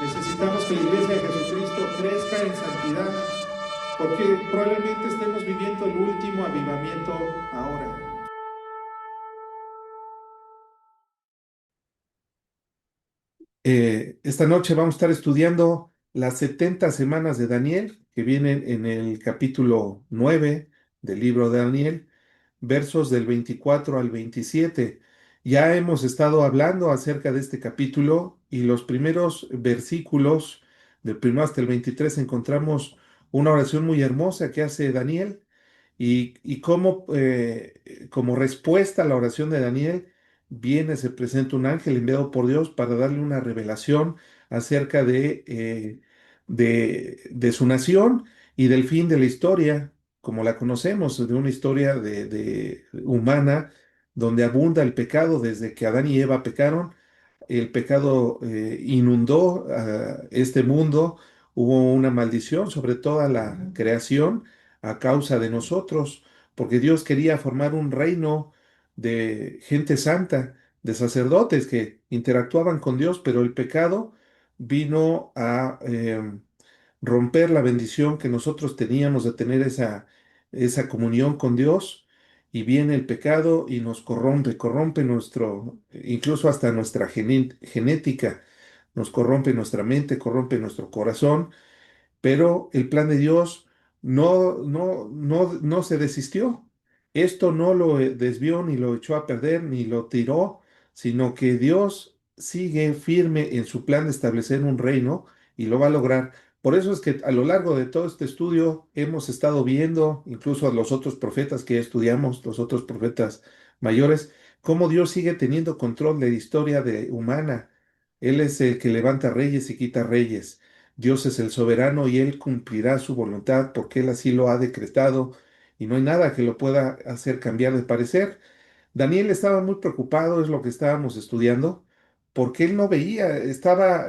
Necesitamos que la iglesia de Jesucristo crezca en santidad, porque probablemente estemos viviendo el último avivamiento ahora. Esta noche vamos a estar estudiando las 70 semanas de Daniel, que vienen en el capítulo 9 del libro de Daniel, versos del 24 al 27. Ya hemos estado hablando acerca de este capítulo y los primeros versículos, del primero hasta el 23, encontramos una oración muy hermosa que hace Daniel y cómo, como respuesta a la oración de Daniel, se presenta un ángel enviado por Dios para darle una revelación acerca de su nación y del fin de la historia, como la conocemos, de una historia de humana donde abunda el pecado desde que Adán y Eva pecaron. El pecado inundó este mundo, hubo una maldición sobre toda la creación a causa de nosotros, porque Dios quería formar un reino de gente santa, de sacerdotes que interactuaban con Dios, pero el pecado vino a romper la bendición que nosotros teníamos de tener esa comunión con Dios. Y viene el pecado y nos corrompe incluso hasta nuestra genética, nos corrompe nuestra mente, corrompe nuestro corazón, pero el plan de Dios no se desistió. Esto no lo desvió, ni lo echó a perder, ni lo tiró, sino que Dios sigue firme en su plan de establecer un reino y lo va a lograr. Por eso es que a lo largo de todo este estudio hemos estado viendo, incluso a los otros profetas que estudiamos, los otros profetas mayores, cómo Dios sigue teniendo control de la historia humana. Él es el que levanta reyes y quita reyes. Dios es el soberano y Él cumplirá su voluntad porque Él así lo ha decretado y no hay nada que lo pueda hacer cambiar de parecer. Daniel estaba muy preocupado, es lo que estábamos estudiando, porque él no veía, estaba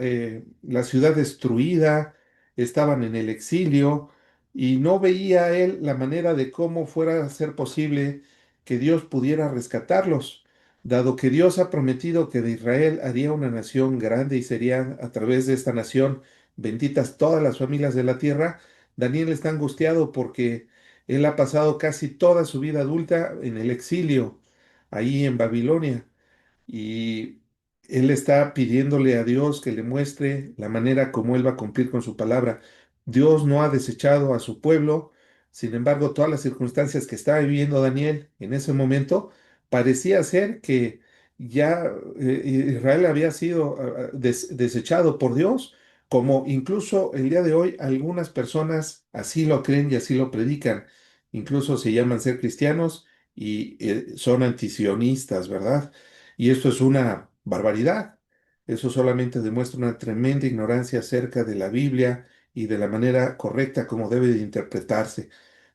la ciudad destruida, estaban en el exilio y no veía él la manera de cómo fuera a ser posible que Dios pudiera rescatarlos, dado que Dios ha prometido que de Israel haría una nación grande y serían a través de esta nación benditas todas las familias de la tierra. Daniel está angustiado porque él ha pasado casi toda su vida adulta en el exilio ahí en Babilonia. Y él está pidiéndole a Dios que le muestre la manera como él va a cumplir con su palabra. Dios no ha desechado a su pueblo. Sin embargo, todas las circunstancias que estaba viviendo Daniel en ese momento, parecía ser que ya Israel había sido desechado por Dios, como incluso el día de hoy algunas personas así lo creen y así lo predican. Incluso se llaman ser cristianos y son antisionistas, ¿verdad? Y esto es una barbaridad. Eso solamente demuestra una tremenda ignorancia acerca de la Biblia y de la manera correcta como debe de interpretarse.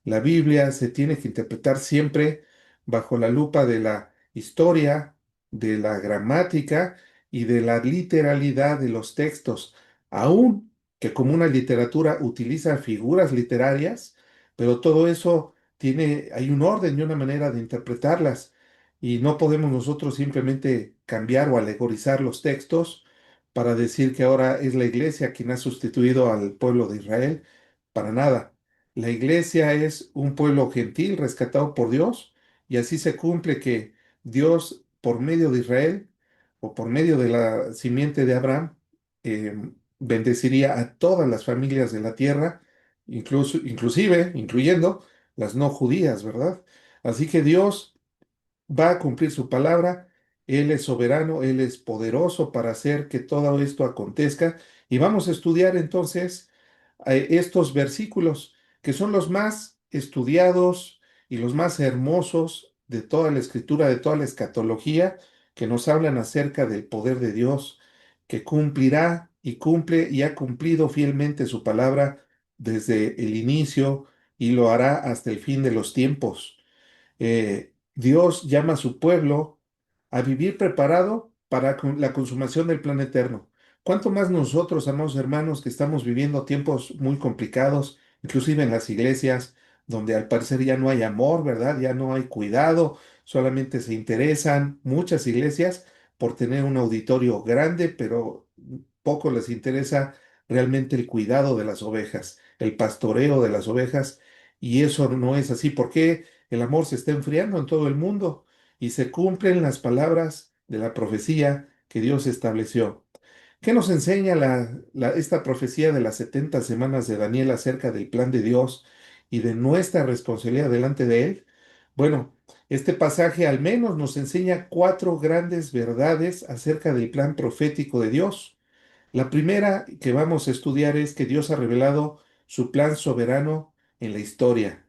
La Biblia se tiene que interpretar siempre bajo la lupa de la historia, de la gramática y de la literalidad de los textos, aun que como una literatura utiliza figuras literarias, pero todo eso hay un orden y una manera de interpretarlas. Y no podemos nosotros simplemente cambiar o alegorizar los textos para decir que ahora es la iglesia quien ha sustituido al pueblo de Israel. Para nada. La iglesia es un pueblo gentil rescatado por Dios y así se cumple que Dios, por medio de Israel o por medio de la simiente de Abraham, eh, bendeciría a todas las familias de la tierra, incluyendo las no judías, ¿verdad? Así que Dios va a cumplir su palabra. Él es soberano, Él es poderoso para hacer que todo esto acontezca. Y vamos a estudiar entonces estos versículos, que son los más estudiados y los más hermosos de toda la escritura, de toda la escatología, que nos hablan acerca del poder de Dios, que cumplirá y cumple y ha cumplido fielmente su palabra desde el inicio y lo hará hasta el fin de los tiempos. Dios llama a su pueblo a vivir preparado para la consumación del plan eterno. ¿Cuánto más nosotros, amados hermanos, que estamos viviendo tiempos muy complicados, inclusive en las iglesias, donde al parecer ya no hay amor, ¿verdad? Ya no hay cuidado, solamente se interesan muchas iglesias por tener un auditorio grande, pero poco les interesa realmente el cuidado de las ovejas, el pastoreo de las ovejas, y eso no es así. Porque el amor se está enfriando en todo el mundo y se cumplen las palabras de la profecía que Dios estableció. ¿Qué nos enseña esta profecía de las 70 semanas de Daniel acerca del plan de Dios y de nuestra responsabilidad delante de Él? Bueno, este pasaje al menos nos enseña cuatro grandes verdades acerca del plan profético de Dios. La primera que vamos a estudiar es que Dios ha revelado su plan soberano en la historia.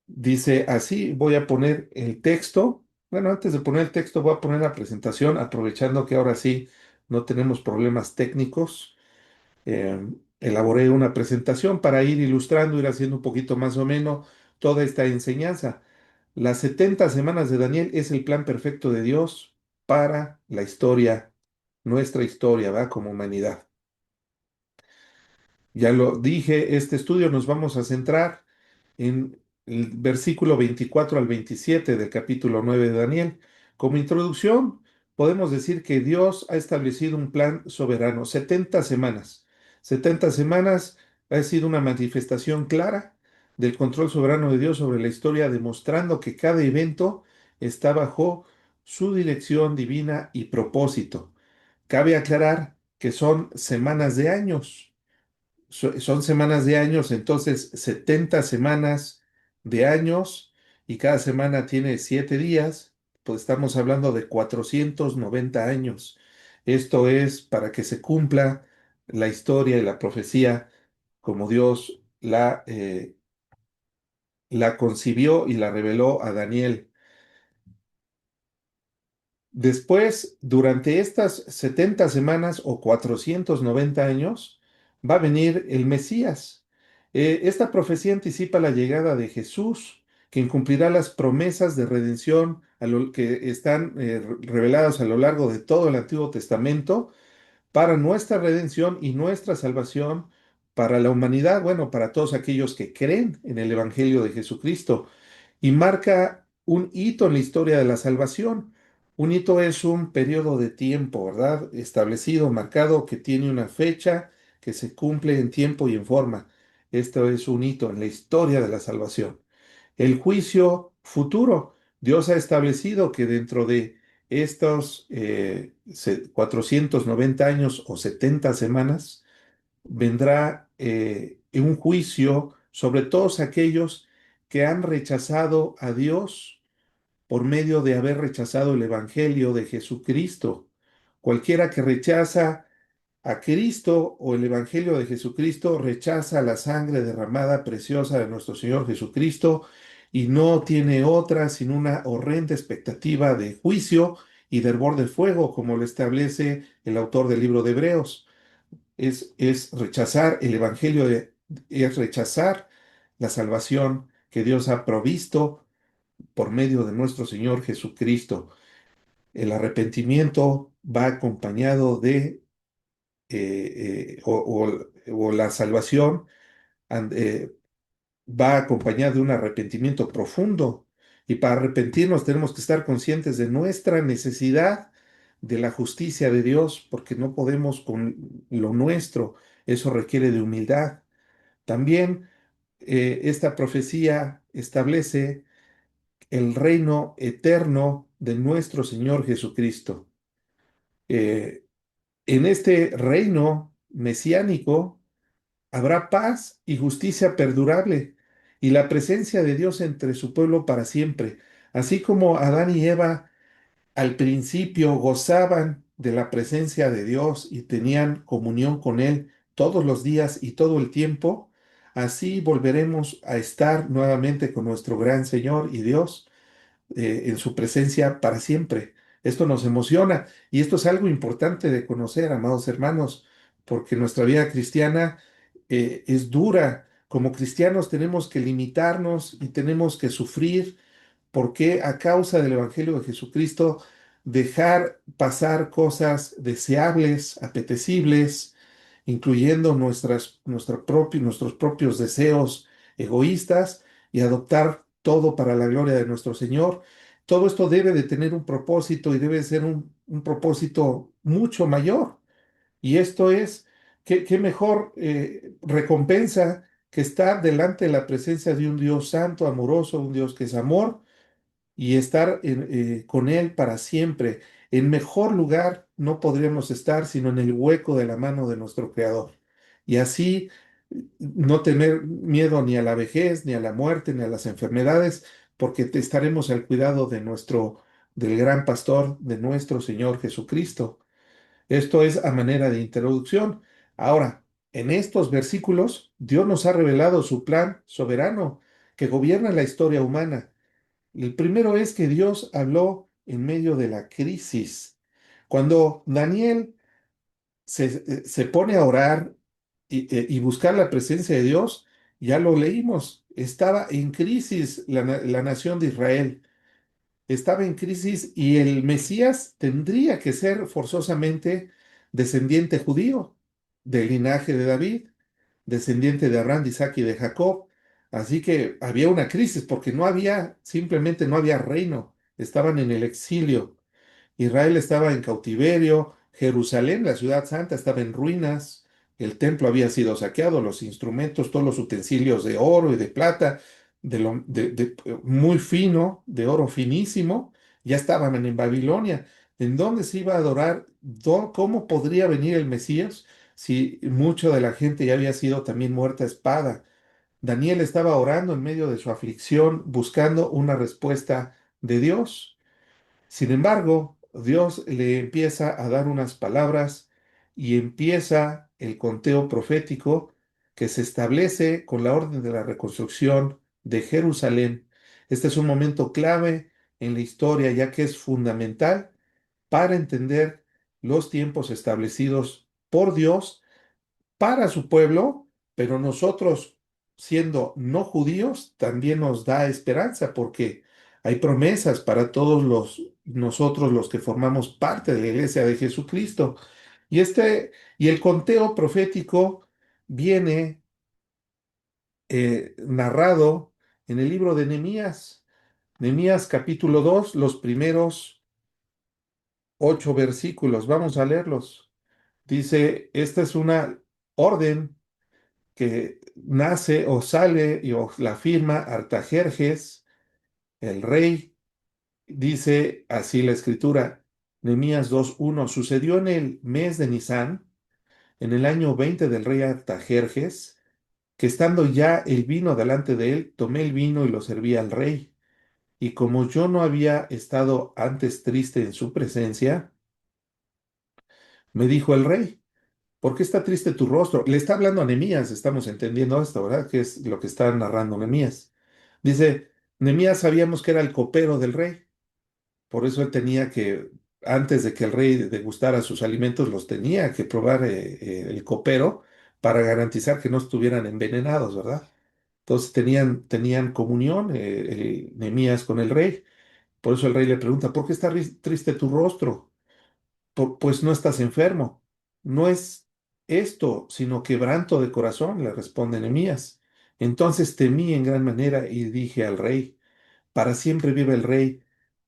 Dice así, voy a poner el texto. Bueno, antes de poner el texto, voy a poner la presentación, aprovechando que ahora sí no tenemos problemas técnicos. Eh, Elaboré una presentación para ir ilustrando, ir haciendo un poquito más o menos toda esta enseñanza. Las 70 semanas de Daniel es el plan perfecto de Dios para la historia, nuestra historia, ¿va? Como humanidad. Ya lo dije, este estudio nos vamos a centrar en el versículo 24 al 27 del capítulo 9 de Daniel. Como introducción, podemos decir que Dios ha establecido un plan soberano, 70 semanas. 70 semanas ha sido una manifestación clara del control soberano de Dios sobre la historia, demostrando que cada evento está bajo su dirección divina y propósito. Cabe aclarar que son semanas de años. Son semanas de años, entonces 70 semanas de años y cada semana tiene 7 días, pues estamos hablando de 490 años. Esto es para que se cumpla la historia y la profecía como Dios la concibió y la reveló a Daniel. Después, durante estas 70 semanas o 490 años, va a venir el Mesías. Esta profecía anticipa la llegada de Jesús, quien cumplirá las promesas de redención que están reveladas a lo largo de todo el Antiguo Testamento para nuestra redención y nuestra salvación para la humanidad, bueno, para todos aquellos que creen en el Evangelio de Jesucristo, y marca un hito en la historia de la salvación. Un hito es un periodo de tiempo, ¿verdad? Establecido, marcado, que tiene una fecha, que se cumple en tiempo y en forma. Esto es un hito en la historia de la salvación. El juicio futuro. Dios ha establecido que dentro de estos 490 años o 70 semanas vendrá un juicio sobre todos aquellos que han rechazado a Dios por medio de haber rechazado el Evangelio de Jesucristo. Cualquiera que rechaza a Cristo o el Evangelio de Jesucristo rechaza la sangre derramada preciosa de nuestro Señor Jesucristo y no tiene otra sino una horrenda expectativa de juicio y de hervor de fuego, como lo establece el autor del libro de Hebreos. Es rechazar el Evangelio, es rechazar la salvación que Dios ha provisto por medio de nuestro Señor Jesucristo. El arrepentimiento va acompañado de o la salvación and- eh, va acompañada de un arrepentimiento profundo. Y para arrepentirnos tenemos que estar conscientes de nuestra necesidad de la justicia de Dios, porque no podemos con lo nuestro. Eso requiere de humildad. También esta profecía establece el reino eterno de nuestro Señor Jesucristo. Eh, en este reino mesiánico, habrá paz y justicia perdurable y la presencia de Dios entre su pueblo para siempre. Así como Adán y Eva al principio gozaban de la presencia de Dios y tenían comunión con Él todos los días y todo el tiempo, así volveremos a estar nuevamente con nuestro gran Señor y Dios en su presencia para siempre. Esto nos emociona y esto es algo importante de conocer, amados hermanos, porque nuestra vida cristiana es dura. Como cristianos tenemos que limitarnos y tenemos que sufrir porque a causa del Evangelio de Jesucristo dejar pasar cosas deseables, apetecibles, incluyendo nuestros propios deseos egoístas y adoptar todo para la gloria de nuestro Señor. Todo esto debe de tener un propósito y debe ser un propósito mucho mayor. Y esto es, qué mejor recompensa que estar delante de la presencia de un Dios santo, amoroso, un Dios que es amor, y estar con Él para siempre. En mejor lugar no podríamos estar sino en el hueco de la mano de nuestro Creador. Y así no tener miedo ni a la vejez, ni a la muerte, ni a las enfermedades, porque estaremos al cuidado de del gran pastor, de nuestro Señor Jesucristo. Esto es a manera de introducción. Ahora, en estos versículos, Dios nos ha revelado su plan soberano que gobierna la historia humana. El primero es que Dios habló en medio de la crisis. Cuando Daniel se pone a orar y buscar la presencia de Dios, ya lo leímos, estaba en crisis la nación de Israel, estaba en crisis y el Mesías tendría que ser forzosamente descendiente judío del linaje de David, descendiente de Abraham, de Isaac y de Jacob. Así que había una crisis porque simplemente no había reino, estaban en el exilio. Israel estaba en cautiverio, Jerusalén, la ciudad santa, estaba en ruinas, el templo había sido saqueado, los instrumentos, todos los utensilios de oro y de plata, muy fino, de oro finísimo, ya estaban en Babilonia. ¿En dónde se iba a adorar? ¿Cómo podría venir el Mesías si mucho de la gente ya había sido también muerta a espada? Daniel estaba orando en medio de su aflicción, buscando una respuesta de Dios. Sin embargo, Dios le empieza a dar unas palabras y empieza el conteo profético que se establece con la orden de la reconstrucción de Jerusalén. Este es un momento clave en la historia, ya que es fundamental para entender los tiempos establecidos por Dios para su pueblo, pero nosotros, siendo no judíos, también nos da esperanza porque hay promesas para todos nosotros los que formamos parte de la iglesia de Jesucristo. Y y el conteo profético viene narrado en el libro de Nehemías. Nehemías capítulo 2, los primeros 8 versículos. Vamos a leerlos. Dice, esta es una orden que nace o sale o la firma Artajerjes, el rey. Dice así la escritura, Nehemías 2:1, sucedió en el mes de Nisán, en el año 20 del rey Artajerjes, que estando ya el vino delante de él, tomé el vino y lo serví al rey. Y como yo no había estado antes triste en su presencia, me dijo el rey, ¿por qué está triste tu rostro? Le está hablando a Nehemías, estamos entendiendo esto, ¿verdad? Que es lo que está narrando Nehemías. Dice, Nehemías sabíamos que era el copero del rey, por eso él tenía que, antes de que el rey degustara sus alimentos, los tenía que probar el copero para garantizar que no estuvieran envenenados, ¿verdad? Entonces tenían comunión Nehemías con el rey. Por eso el rey le pregunta, ¿por qué está triste tu rostro? Pues no estás enfermo. No es esto, sino quebranto de corazón, le responde Nehemías. Entonces temí en gran manera y dije al rey, para siempre vive el rey,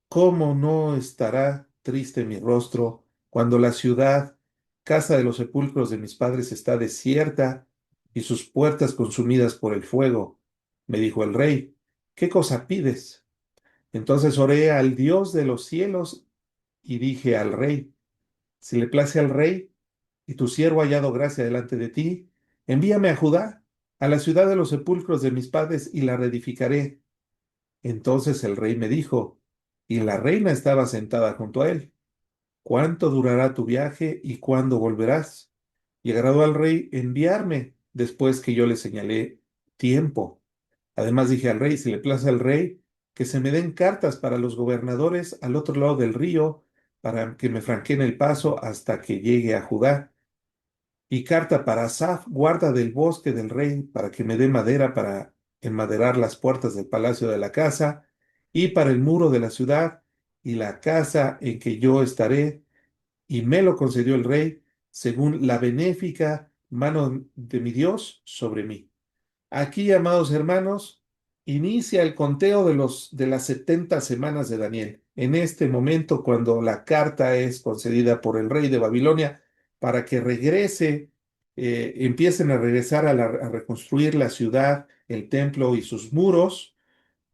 ¿cómo no estará triste mi rostro cuando la ciudad, casa de los sepulcros de mis padres, está desierta y sus puertas consumidas por el fuego? Me dijo el rey, ¿qué cosa pides? Entonces oré al Dios de los cielos y dije al rey, si le place al rey y tu siervo ha hallado gracia delante de ti, envíame a Judá, a la ciudad de los sepulcros de mis padres, y la reedificaré. Entonces el rey me dijo, y la reina estaba sentada junto a él, ¿cuánto durará tu viaje y cuándo volverás? Y agradó al rey enviarme después que yo le señalé tiempo. Además dije al rey, si le place al rey, que se me den cartas para los gobernadores al otro lado del río, para que me franqueen el paso hasta que llegue a Judá. Y carta para Asaf, guarda del bosque del rey, para que me dé madera para enmaderar las puertas del palacio de la casa, y para el muro de la ciudad, y la casa en que yo estaré. Y me lo concedió el rey, según la benéfica mano de mi Dios sobre mí. Aquí, amados hermanos, inicia el conteo de las 70 semanas de Daniel. En este momento, cuando la carta es concedida por el rey de Babilonia, para que regrese, empiecen a regresar a reconstruir la ciudad, el templo y sus muros.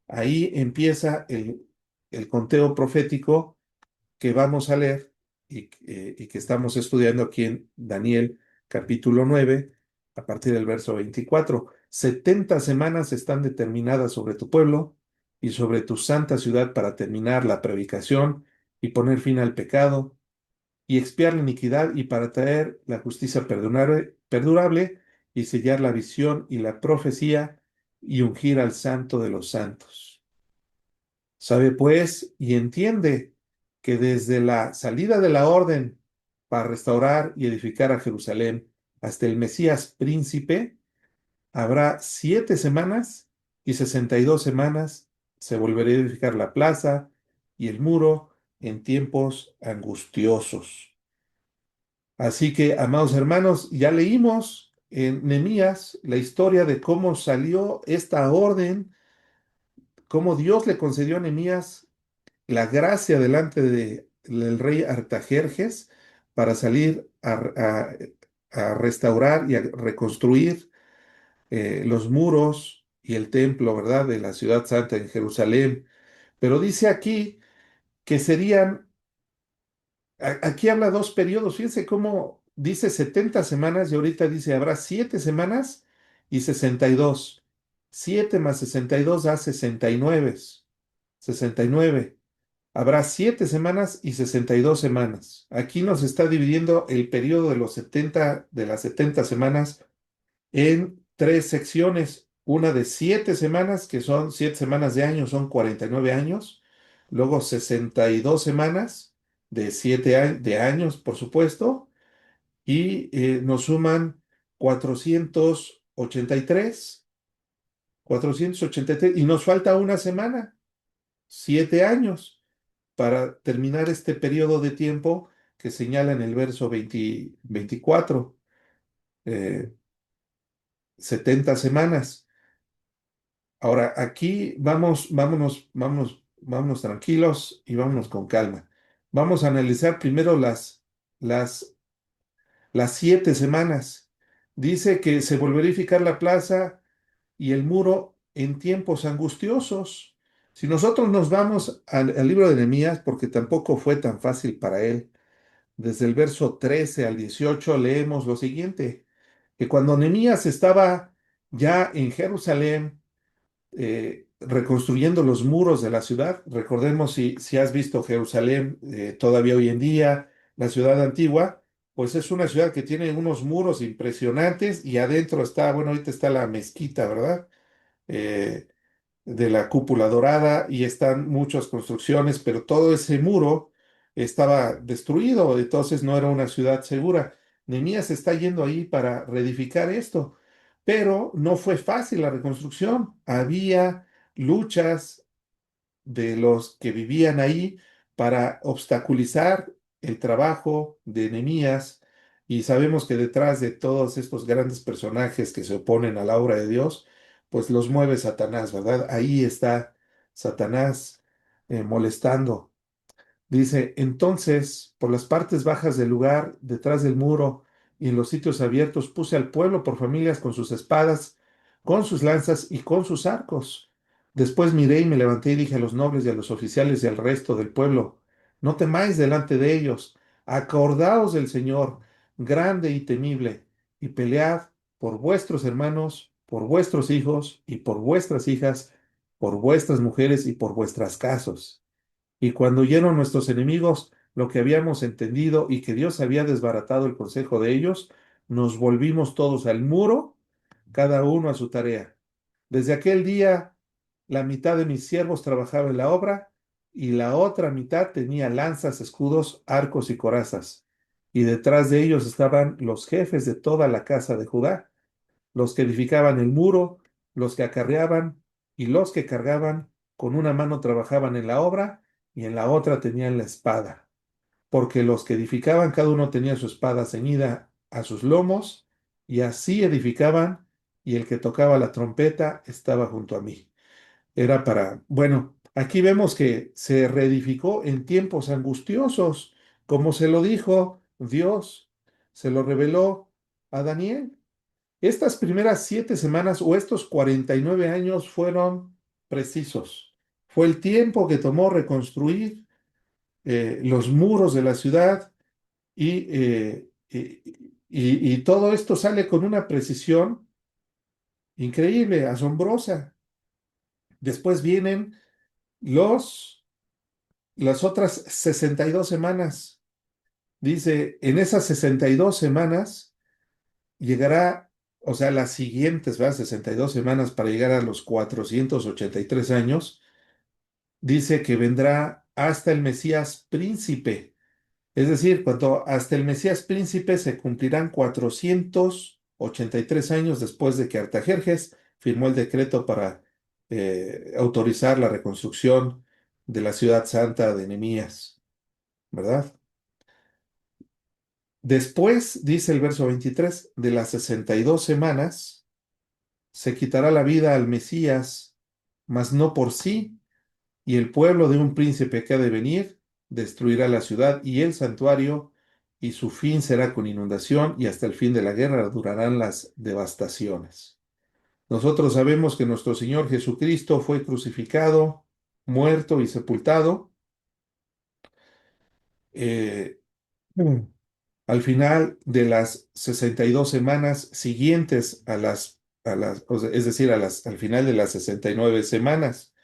Ahí empieza el conteo profético que vamos a leer y que estamos estudiando aquí en Daniel capítulo 9 a partir del verso 24. 70 semanas están determinadas sobre tu pueblo y sobre tu santa ciudad para terminar la predicación y poner fin al pecado y expiar la iniquidad y para traer la justicia perdurable y sellar la visión y la profecía y ungir al santo de los santos. Sabe pues y entiende que desde la salida de la orden para restaurar y edificar a Jerusalén hasta el Mesías príncipe, habrá 7 semanas y 62 semanas. Se volverá a edificar la plaza y el muro en tiempos angustiosos. Así que, amados hermanos, ya leímos en Nehemías la historia de cómo salió esta orden, cómo Dios le concedió a Nehemías la gracia del rey Artajerjes para salir a restaurar y a reconstruir los muros y el templo, ¿verdad?, de la ciudad santa en Jerusalén. Pero dice aquí que serían, aquí habla dos periodos, fíjense cómo dice 70 semanas y ahorita dice habrá 7 semanas y 62. 7 más 62 da 69. 69. Habrá 7 semanas y 62 semanas. Aquí nos está dividiendo el periodo de las 70 semanas en tres secciones. Una de 7 semanas, que son 7 semanas de año, son 49 años. Luego 62 semanas de 7 años, por supuesto. Y nos suman 483. 483. Y nos falta una semana, 7 años para terminar este periodo de tiempo que señala en el verso 24, eh, 70 semanas. Ahora, aquí vámonos tranquilos y vámonos con calma. Vamos a analizar primero las, las 7 semanas. Dice que se volverá a edificar la plaza y el muro en tiempos angustiosos. Si nosotros nos vamos al libro de Nehemías, porque tampoco fue tan fácil para él, desde el verso 13 al 18 leemos lo siguiente, que cuando Nehemías estaba ya en Jerusalén, reconstruyendo los muros de la ciudad, recordemos si has visto Jerusalén todavía hoy en día, la ciudad antigua, pues es una ciudad que tiene unos muros impresionantes y adentro está, bueno, ahorita está la mezquita, ¿verdad? Eh, de la cúpula dorada y están muchas construcciones, pero todo ese muro estaba destruido, entonces no era una ciudad segura. Nehemías está yendo ahí para reedificar esto, pero no fue fácil la reconstrucción. Había luchas de los que vivían ahí para obstaculizar el trabajo de Nehemías. Y sabemos que detrás de todos estos grandes personajes que se oponen a la obra de Dios, pues los mueve Satanás, ¿verdad? Ahí está Satanás molestando. Dice, entonces, por las partes bajas del lugar, detrás del muro y en los sitios abiertos, puse al pueblo por familias con sus espadas, con sus lanzas y con sus arcos. Después miré y me levanté y dije a los nobles y a los oficiales y al resto del pueblo, no temáis delante de ellos, acordaos del Señor, grande y temible, y pelead por vuestros hermanos, por vuestros hijos y por vuestras hijas, por vuestras mujeres y por vuestras casas. Y cuando oyeron nuestros enemigos lo que habíamos entendido y que Dios había desbaratado el consejo de ellos, nos volvimos todos al muro, cada uno a su tarea. Desde aquel día, la mitad de mis siervos trabajaba en la obra y la otra mitad tenía lanzas, escudos, arcos y corazas. Y detrás de ellos estaban los jefes de toda la casa de Judá, los que edificaban el muro, los que acarreaban y los que cargaban, con una mano trabajaban en la obra y en la otra tenían la espada, porque los que edificaban cada uno tenía su espada ceñida a sus lomos y así edificaban y el que tocaba la trompeta estaba junto a mí. Era para, bueno, aquí vemos que se reedificó en tiempos angustiosos, como se lo dijo Dios. se lo reveló a Daniel. Estas primeras 7 semanas o estos 49 años fueron precisos. Fue el tiempo que tomó reconstruir los muros de la ciudad y todo esto sale con una precisión increíble, asombrosa. Después vienen los, las otras 62 semanas. Dice, en esas 62 semanas llegará, o sea, las siguientes, ¿verdad? 62 semanas para llegar a los 483 años. Dice que vendrá hasta el Mesías príncipe. Es decir, cuando hasta el Mesías príncipe se cumplirán 483 años después de que Artajerjes firmó el decreto para autorizar la reconstrucción de la ciudad santa de Nehemías, ¿verdad? Después, dice el verso 23, de las 62 semanas, se quitará la vida al Mesías, mas no por sí, y el pueblo de un príncipe que ha de venir destruirá la ciudad y el santuario, y su fin será con inundación, y hasta el fin de la guerra durarán las devastaciones. Nosotros sabemos que nuestro Señor Jesucristo fue crucificado, muerto y sepultado. eh, mm, Al final de las 62 semanas siguientes o sea, es decir, al final de las 69 semanas.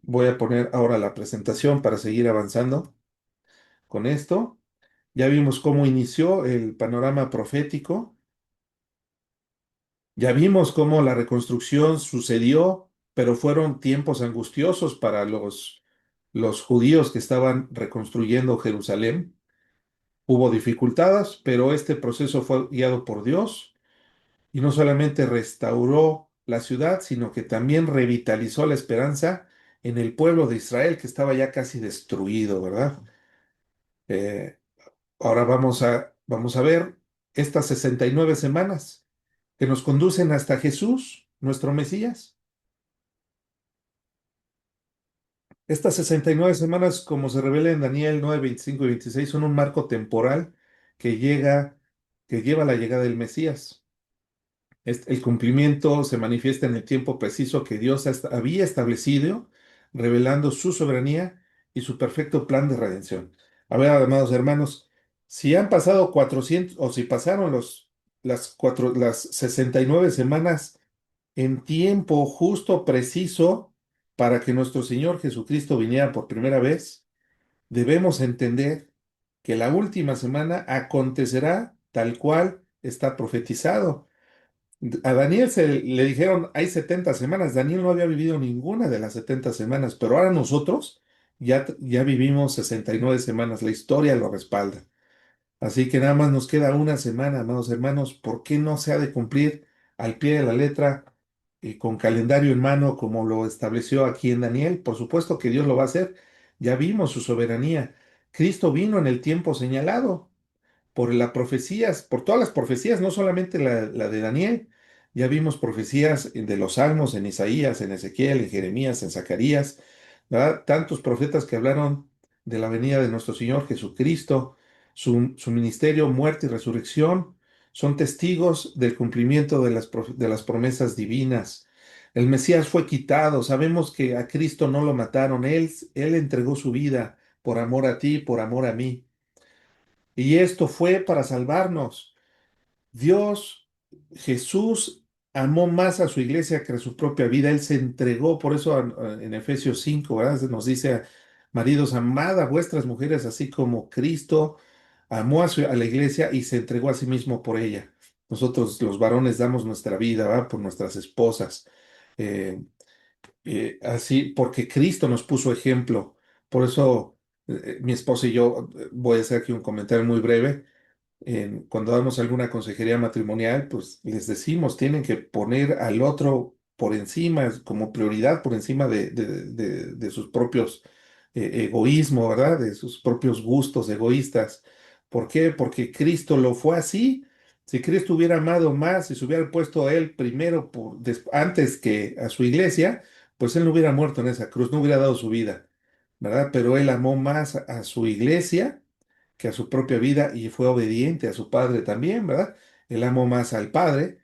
Voy a poner ahora la presentación para seguir avanzando con esto. Ya vimos cómo inició el panorama profético, ya vimos cómo la reconstrucción sucedió, pero fueron tiempos angustiosos para los judíos que estaban reconstruyendo Jerusalén. Hubo dificultades, pero este proceso fue guiado por Dios y no solamente restauró la ciudad, sino que también revitalizó la esperanza en el pueblo de Israel que estaba ya casi destruido, ¿verdad? Eh, Ahora vamos a ver estas 69 semanas que nos conducen hasta Jesús, nuestro Mesías. Estas 69 semanas, como se revela en Daniel 9, 25 y 26, son un marco temporal que que lleva a la llegada del Mesías. El cumplimiento se manifiesta en el tiempo preciso que Dios había establecido, revelando su soberanía y su perfecto plan de redención. A ver, amados hermanos, si han pasado 400 o si pasaron las 69 semanas en tiempo justo, preciso, para que nuestro Señor Jesucristo viniera por primera vez, debemos entender que la última semana acontecerá tal cual está profetizado. A Daniel le dijeron, hay 70 semanas. Daniel no había vivido ninguna de las 70 semanas, pero ahora nosotros ya vivimos 69 semanas. La historia lo respalda. Así que nada más nos queda una semana, amados hermanos. ¿Por qué no se ha de cumplir al pie de la letra, con calendario en mano, como lo estableció aquí en Daniel? Por supuesto que Dios lo va a hacer. Ya vimos su soberanía. Cristo vino en el tiempo señalado por las profecías, por todas las profecías, no solamente la de Daniel. Ya vimos profecías de los Salmos, en Isaías, en Ezequiel, en Jeremías, en Zacarías, ¿verdad? Tantos profetas que hablaron de la venida de nuestro Señor Jesucristo, su ministerio, muerte y resurrección, son testigos del cumplimiento de de las promesas divinas. El Mesías fue quitado, sabemos que a Cristo no lo mataron, él entregó su vida por amor a ti, por amor a mí. Y esto fue para salvarnos. Dios, Jesús, amó más a su iglesia que a su propia vida. Él se entregó, por eso en Efesios 5, ¿verdad? Nos dice, maridos, amad a vuestras mujeres así como Cristo amó a la iglesia y se entregó a sí mismo por ella. Nosotros los varones damos nuestra vida, ¿verdad? Por nuestras esposas. Eh, Así, porque Cristo nos puso ejemplo. Por eso mi esposa y yo, voy a hacer aquí un comentario muy breve. Cuando damos alguna consejería matrimonial, pues les decimos, tienen que poner al otro por encima, como prioridad por encima de sus propios egoísmos, ¿verdad? De sus propios gustos egoístas. ¿Por qué? Porque Cristo lo fue así. Si Cristo hubiera amado más, si se hubiera puesto a él primero antes que a su iglesia, pues él no hubiera muerto en esa cruz, no hubiera dado su vida, ¿verdad? Pero él amó más a su iglesia que a su propia vida y fue obediente a su Padre también, ¿verdad? Él amó más al Padre,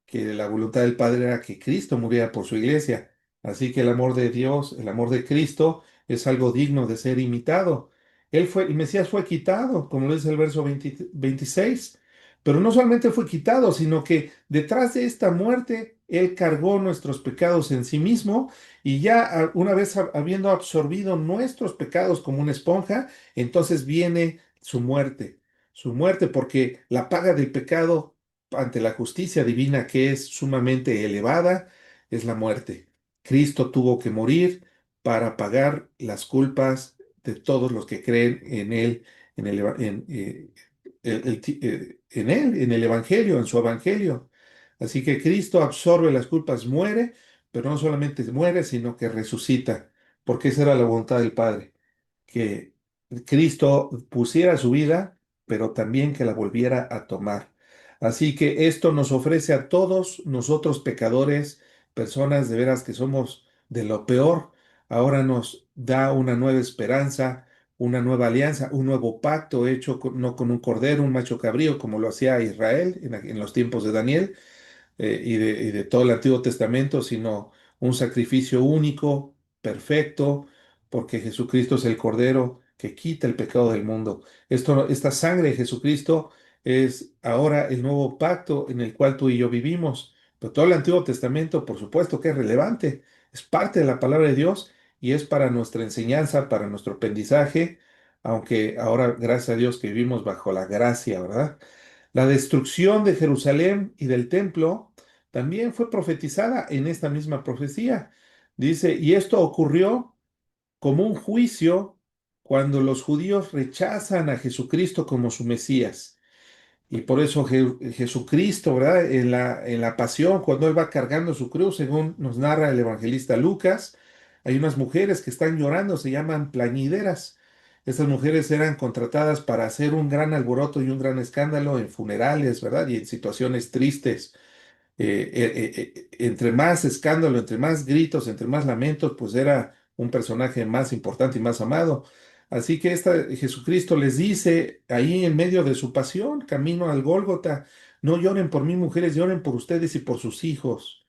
que la voluntad del Padre era que Cristo muriera por su iglesia. Así que el amor de Dios, el amor de Cristo es algo digno de ser imitado. El Mesías fue quitado, como lo dice el verso 26, pero no solamente fue quitado, sino que detrás de esta muerte, Él cargó nuestros pecados en sí mismo y ya una vez habiendo absorbido nuestros pecados como una esponja, entonces viene su muerte porque la paga del pecado ante la justicia divina que es sumamente elevada es la muerte. Cristo tuvo que morir para pagar las culpas de todos los que creen en Él, en el, en Él, en el Evangelio, en su Evangelio. Así que Cristo absorbe las culpas, muere, pero no solamente muere, sino que resucita, porque esa era la voluntad del Padre, que Cristo pusiera su vida, pero también que la volviera a tomar. Así que esto nos ofrece a todos nosotros pecadores, personas de veras que somos de lo peor, ahora nos da una nueva esperanza, una nueva alianza, un nuevo pacto hecho no con un cordero, un macho cabrío, como lo hacía Israel en los tiempos de Daniel, y de todo el Antiguo Testamento, sino un sacrificio único, perfecto, porque Jesucristo es el Cordero que quita el pecado del mundo. Esta sangre de Jesucristo es ahora el nuevo pacto en el cual tú y yo vivimos. Pero todo el Antiguo Testamento, por supuesto que es relevante, es parte de la palabra de Dios y es para nuestra enseñanza, para nuestro aprendizaje, aunque ahora, gracias a Dios, que vivimos bajo la gracia, ¿verdad? La destrucción de Jerusalén y del templo también fue profetizada en esta misma profecía. Dice, y esto ocurrió como un juicio cuando los judíos rechazan a Jesucristo como su Mesías. Y por eso Jesucristo, ¿verdad? En la pasión, cuando Él va cargando su cruz, según nos narra el evangelista Lucas, hay unas mujeres que están llorando, se llaman plañideras. Estas mujeres eran contratadas para hacer un gran alboroto y un gran escándalo en funerales, ¿verdad? Y en situaciones tristes. Entre más escándalo, entre más gritos, entre más lamentos, pues era un personaje más importante y más amado. Así que Jesucristo les dice ahí en medio de su pasión, camino al Gólgota, no lloren por mí, mujeres, lloren por ustedes y por sus hijos.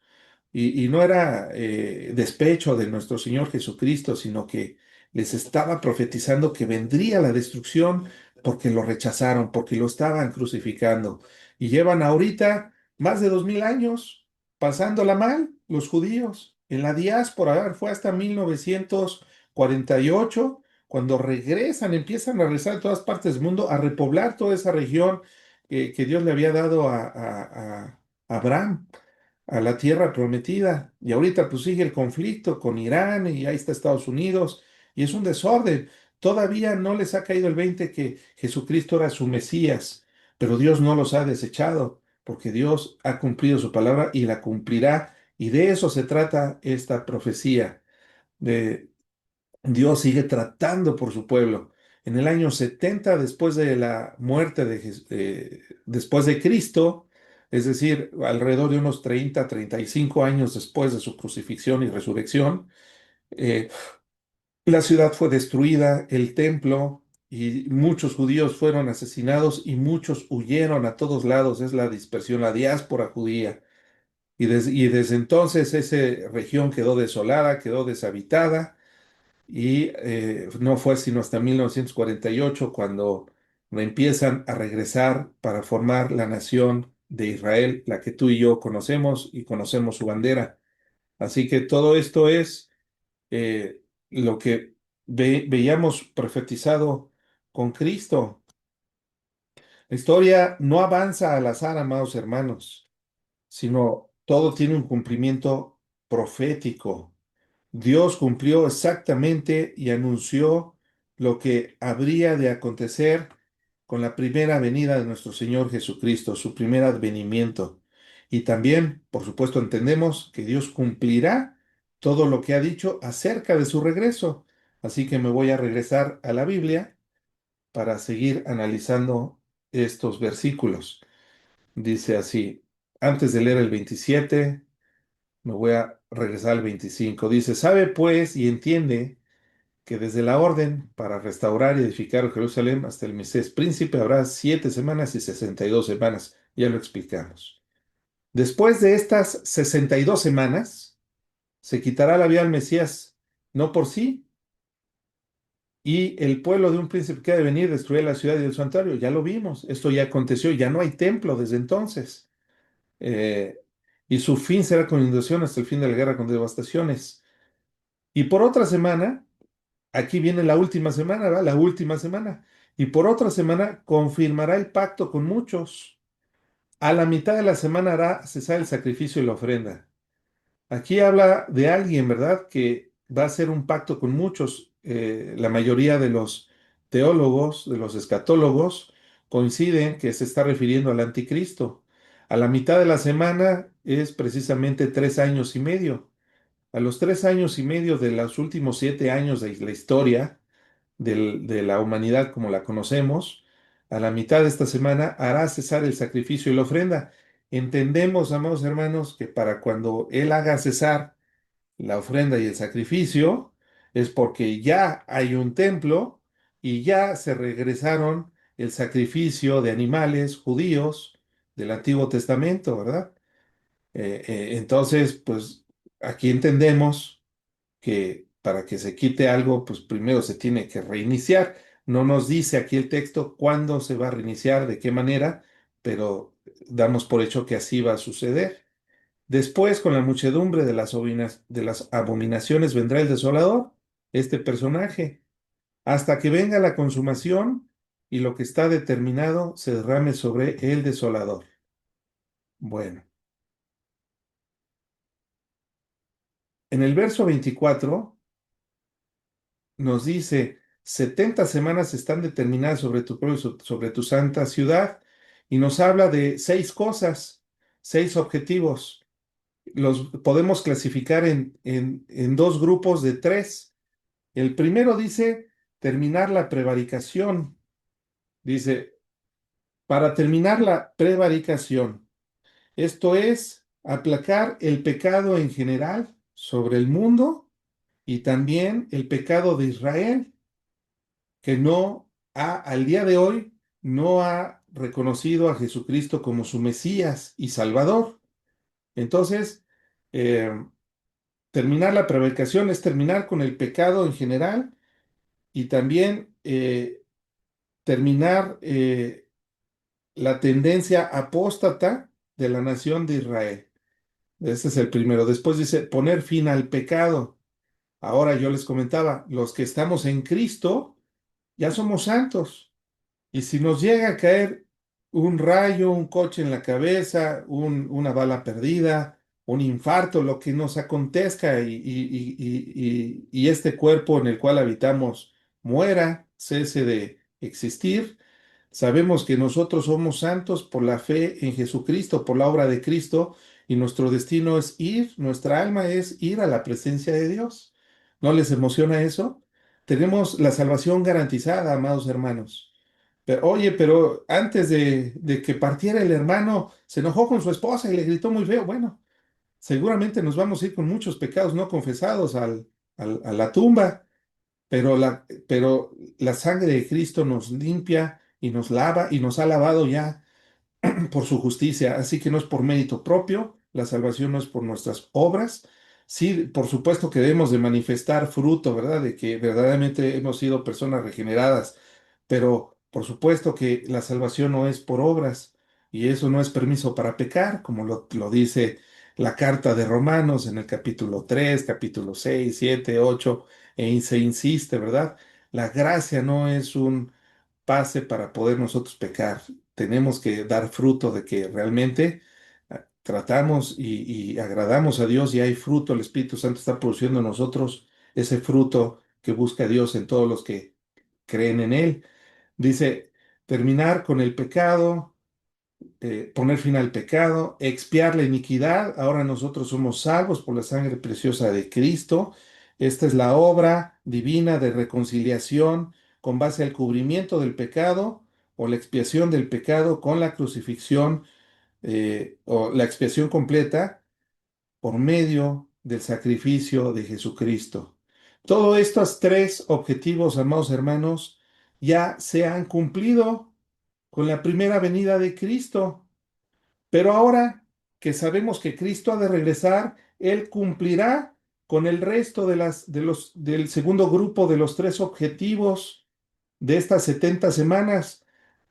Y no era despecho de nuestro Señor Jesucristo, sino que les estaba profetizando que vendría la destrucción porque lo rechazaron, porque lo estaban crucificando. Y llevan ahorita más de 2000 años pasándola mal los judíos. En la diáspora, fue hasta 1948 cuando regresan, empiezan a regresar a todas partes del mundo, a repoblar toda esa región que Dios le había dado a Abraham, a la tierra prometida. Y ahorita pues sigue el conflicto con Irán y ahí está Estados Unidos y es un desorden. Todavía no les ha caído el 20 que Jesucristo era su Mesías, pero Dios no los ha desechado porque Dios ha cumplido su palabra y la cumplirá. Y de eso se trata esta profecía. De Dios sigue tratando por su pueblo. En el año 70 después de la muerte después de Cristo, es decir, alrededor de unos 35 años después de su crucifixión y resurrección, eh, la ciudad fue destruida, el templo, y muchos judíos fueron asesinados y muchos huyeron a todos lados. Es la dispersión, la diáspora judía. Y desde entonces esa región quedó desolada, quedó deshabitada y no fue sino hasta 1948 cuando empiezan a regresar para formar la nación de Israel, la que tú y yo conocemos y conocemos su bandera. Así que todo esto es lo que veíamos profetizado con Cristo. La historia no avanza al azar, amados hermanos, sino todo tiene un cumplimiento profético. Dios cumplió exactamente y anunció lo que habría de acontecer con la primera venida de nuestro Señor Jesucristo, su primer advenimiento. Y también, por supuesto, entendemos que Dios cumplirá todo lo que ha dicho acerca de su regreso. Así que me voy a regresar a la Biblia para seguir analizando estos versículos. Dice así, antes de leer el 27, me voy a regresar al 25. Dice, sabe pues y entiende que desde la orden para restaurar y edificar Jerusalén hasta el Mesías príncipe habrá 7 semanas y 62 semanas. Ya lo explicamos. Después de estas 62 semanas, se quitará la vida al Mesías, no por sí, y el pueblo de un príncipe que ha de venir destruirá la ciudad y el santuario. Ya lo vimos, esto ya aconteció, ya no hay templo desde entonces. Eh, y su fin será con inundación hasta el fin de la guerra con devastaciones. Y por otra semana, aquí viene la última semana, ¿verdad? La última semana. Y por otra semana confirmará el pacto con muchos. A la mitad de la semana hará cesar el sacrificio y la ofrenda. Aquí habla de alguien, ¿verdad? Que va a hacer un pacto con muchos. La mayoría de los teólogos, de los escatólogos, coinciden que se está refiriendo al anticristo. A la mitad de la semana es precisamente 3 años y medio. A los 3 años y medio de los últimos 7 años de la historia de la humanidad como la conocemos, a la mitad de esta semana hará cesar el sacrificio y la ofrenda. Entendemos, amados hermanos, que para cuando Él haga cesar la ofrenda y el sacrificio, es porque ya hay un templo y ya se regresaron el sacrificio de animales judíos del Antiguo Testamento, ¿verdad? Entonces, pues aquí entendemos que para que se quite algo, pues primero se tiene que reiniciar. No nos dice aquí el texto cuándo se va a reiniciar, de qué manera, pero damos por hecho que así va a suceder. Después, con la muchedumbre de las abominaciones, vendrá el desolador, este personaje, hasta que venga la consumación y lo que está determinado se derrame sobre el desolador. Bueno, en el verso 24 nos dice, 70 semanas están determinadas sobre tu pueblo, sobre tu santa ciudad, y nos habla de 6 cosas, 6 objetivos. Los podemos clasificar en dos grupos de tres. El primero dice terminar la prevaricación. Dice, para terminar la prevaricación, esto es aplacar el pecado en general sobre el mundo y también el pecado de Israel, que al día de hoy, no ha reconocido a Jesucristo como su Mesías y Salvador. Entonces, eh, terminar la prevaricación es terminar con el pecado en general y también terminar la tendencia apóstata de la nación de Israel. Ese es el primero. Después dice poner fin al pecado. Ahora yo les comentaba, los que estamos en Cristo ya somos santos. Y si nos llega a caer un rayo, un coche en la cabeza, una bala perdida, un infarto, lo que nos acontezca y este cuerpo en el cual habitamos muera, cese de existir, sabemos que nosotros somos santos por la fe en Jesucristo, por la obra de Cristo, y nuestro destino es ir, nuestra alma es ir a la presencia de Dios. ¿No les emociona eso? Tenemos la salvación garantizada, amados hermanos. Pero, oye, pero antes de que partiera el hermano, se enojó con su esposa y le gritó muy feo. Bueno, seguramente nos vamos a ir con muchos pecados no confesados a la tumba, pero la sangre de Cristo nos limpia y nos lava y nos ha lavado ya por su justicia, así que no es por mérito propio, la salvación no es por nuestras obras. Sí, por supuesto que debemos de manifestar fruto, ¿verdad? De que verdaderamente hemos sido personas regeneradas, pero por supuesto que la salvación no es por obras y eso no es permiso para pecar, como lo dice la carta de Romanos en el capítulo 3, capítulo 6, 7, 8, se insiste, ¿verdad? La gracia no es un pase para poder nosotros pecar. Tenemos que dar fruto de que realmente tratamos y agradamos a Dios y hay fruto. El Espíritu Santo está produciendo en nosotros ese fruto que busca Dios en todos los que creen en Él. Dice, terminar con el pecado, poner fin al pecado, expiar la iniquidad. Ahora nosotros somos salvos por la sangre preciosa de Cristo. Esta es la obra divina de reconciliación con base al cubrimiento del pecado o la expiación del pecado con la crucifixión o la expiación completa por medio del sacrificio de Jesucristo. Todos estos tres objetivos, amados hermanos, ya se han cumplido con la primera venida de Cristo. Pero ahora que sabemos que Cristo ha de regresar, Él cumplirá con el resto del segundo grupo de los tres objetivos de estas 70 semanas.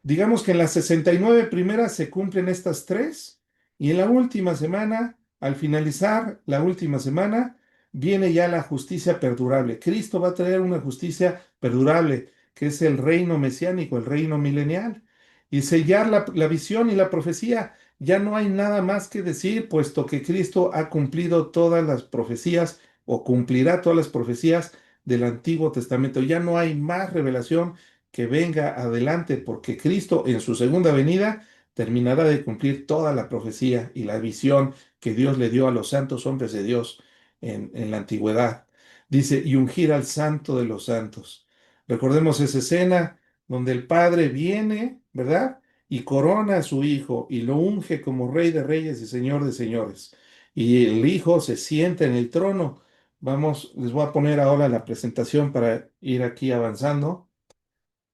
Digamos que en las 69 primeras se cumplen estas tres y en la última semana, al finalizar la última semana, viene ya la justicia perdurable. Cristo va a traer una justicia perdurable, que es el reino mesiánico, el reino milenial, y sellar la visión y la profecía. Ya no hay nada más que decir, puesto que Cristo ha cumplido todas las profecías o cumplirá todas las profecías del Antiguo Testamento. Ya no hay más revelación que venga adelante, porque Cristo en su segunda venida terminará de cumplir toda la profecía y la visión que Dios le dio a los santos hombres de Dios en la antigüedad. Dice, y ungir al santo de los santos. Recordemos esa escena donde el Padre viene, ¿verdad? Y corona a su Hijo y lo unge como Rey de Reyes y Señor de Señores. Y el Hijo se sienta en el trono. Vamos, les voy a poner ahora la presentación para ir aquí avanzando.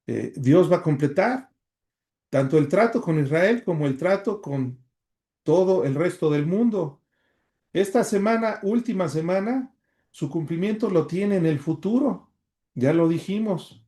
Dios va a completar tanto el trato con Israel como el trato con todo el resto del mundo. Esta semana, última semana, su cumplimiento lo tiene en el futuro. Ya lo dijimos.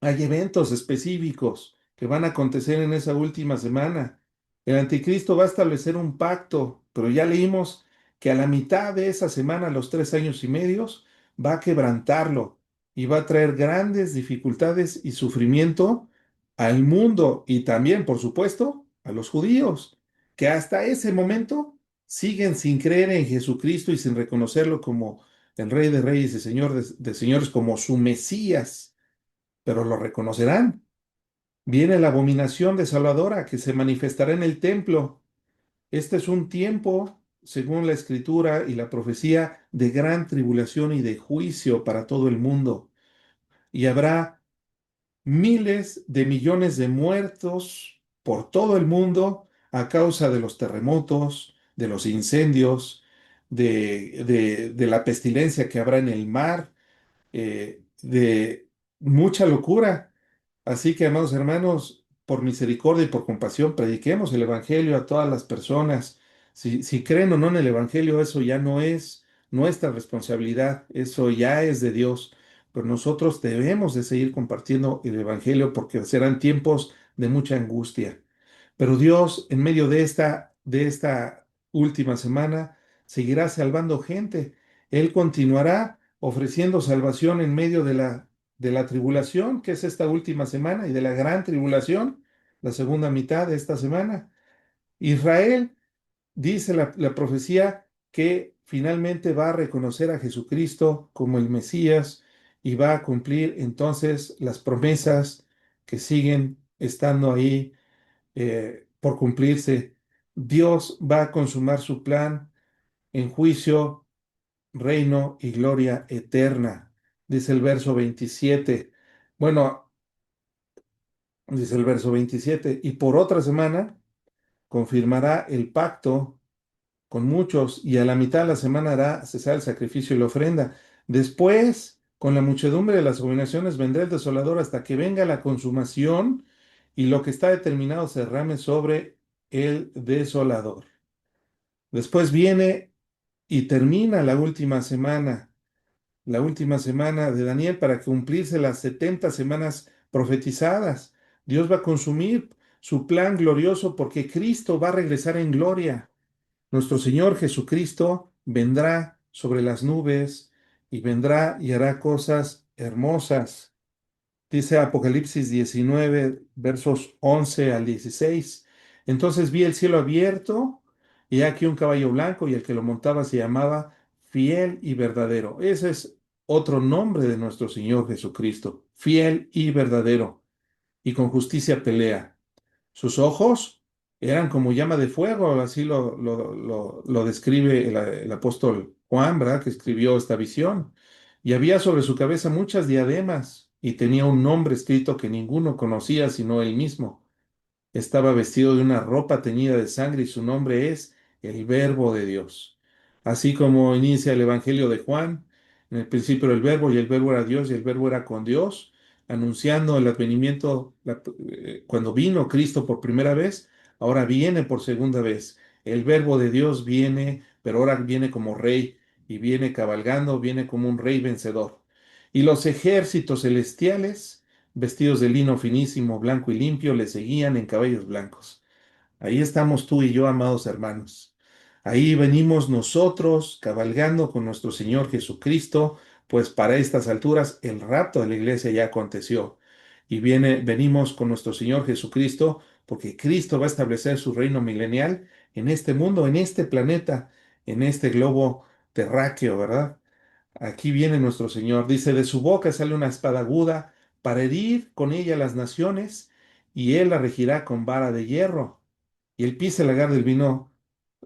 Hay eventos específicos que van a acontecer en esa última semana. El anticristo va a establecer un pacto, pero ya leímos que a la mitad de esa semana, los 3 años y medios, va a quebrantarlo y va a traer grandes dificultades y sufrimiento al mundo y también, por supuesto, a los judíos, que hasta ese momento siguen sin creer en Jesucristo y sin reconocerlo como el Rey de Reyes y Señor de Señores, como su Mesías, pero lo reconocerán. Viene la abominación desoladora que se manifestará en el templo. Este es un tiempo, según la escritura y la profecía, de gran tribulación y de juicio para todo el mundo. Y habrá miles de millones de muertos por todo el mundo a causa de los terremotos, de los incendios, de la pestilencia que habrá en el mar, de mucha locura. Así que, amados hermanos, por misericordia y por compasión, prediquemos el Evangelio a todas las personas. Si creen o no en el Evangelio, eso ya no es nuestra responsabilidad, eso ya es de Dios. Pero nosotros debemos de seguir compartiendo el Evangelio porque serán tiempos de mucha angustia. Pero Dios, en medio de esta última semana, seguirá salvando gente. Él continuará ofreciendo salvación en medio de la tribulación, que es esta última semana, y de la gran tribulación, la segunda mitad de esta semana. Israel, dice la profecía, que finalmente va a reconocer a Jesucristo como el Mesías y va a cumplir entonces las promesas que siguen estando ahí por cumplirse. Dios va a consumar su plan en juicio, reino y gloria eterna, dice el verso 27. Bueno, dice el verso 27, y por otra semana confirmará el pacto con muchos, y a la mitad de la semana hará cesar el sacrificio y la ofrenda. Después, con la muchedumbre de las abominaciones, vendrá el desolador hasta que venga la consumación y lo que está determinado se derrame sobre el desolador. Después viene y termina la última semana de Daniel para cumplirse las 70 semanas profetizadas. Dios va a consumir su plan glorioso porque Cristo va a regresar en gloria. Nuestro Señor Jesucristo vendrá sobre las nubes y vendrá y hará cosas hermosas. Dice Apocalipsis 19, versos 11 al 16. Entonces vi el cielo abierto y aquí un caballo blanco y el que lo montaba se llamaba Fiel y Verdadero. Ese es otro nombre de nuestro Señor Jesucristo, fiel y verdadero, y con justicia pelea. Sus ojos eran como llama de fuego, así lo describe el apóstol Juan, ¿verdad? Que escribió esta visión. Y había sobre su cabeza muchas diademas y tenía un nombre escrito que ninguno conocía sino él mismo. Estaba vestido de una ropa teñida de sangre y su nombre es el Verbo de Dios. Así como inicia el Evangelio de Juan, En el principio era el verbo y el verbo era Dios y el verbo era con Dios, anunciando el advenimiento, cuando vino Cristo por primera vez, ahora viene por segunda vez. El verbo de Dios viene, pero ahora viene como rey y viene cabalgando, viene como un rey vencedor. Y los ejércitos celestiales, vestidos de lino finísimo, blanco y limpio, le seguían en caballos blancos. Ahí estamos tú y yo, amados hermanos. Ahí venimos nosotros cabalgando con nuestro Señor Jesucristo, pues para estas alturas el rapto de la iglesia ya aconteció. Y venimos con nuestro Señor Jesucristo, porque Cristo va a establecer su reino milenial en este mundo, en este planeta, en este globo terráqueo, ¿verdad? Aquí viene nuestro Señor. Dice, de su boca sale una espada aguda para herir con ella las naciones, y él la regirá con vara de hierro. Y él pisa el lagar del vino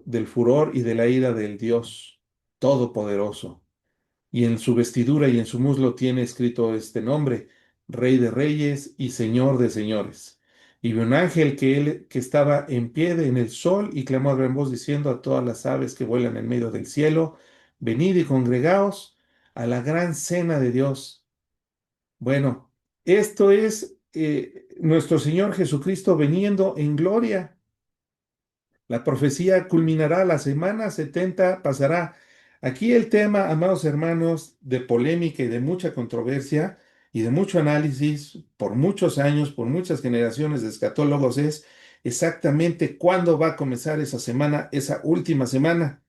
del furor y de la ira del Dios Todopoderoso. Y en su vestidura y en su muslo tiene escrito este nombre: Rey de Reyes y Señor de Señores. Y vi un ángel que estaba en pie en el sol y clamó a gran voz diciendo a todas las aves que vuelan en medio del cielo: venid y congregaos a la gran cena de Dios. Bueno, esto es nuestro Señor Jesucristo veniendo en gloria. La profecía culminará, la semana 70 pasará. Aquí el tema, amados hermanos, de polémica y de mucha controversia y de mucho análisis por muchos años, por muchas generaciones de escatólogos, es exactamente cuándo va a comenzar esa semana, esa última semana,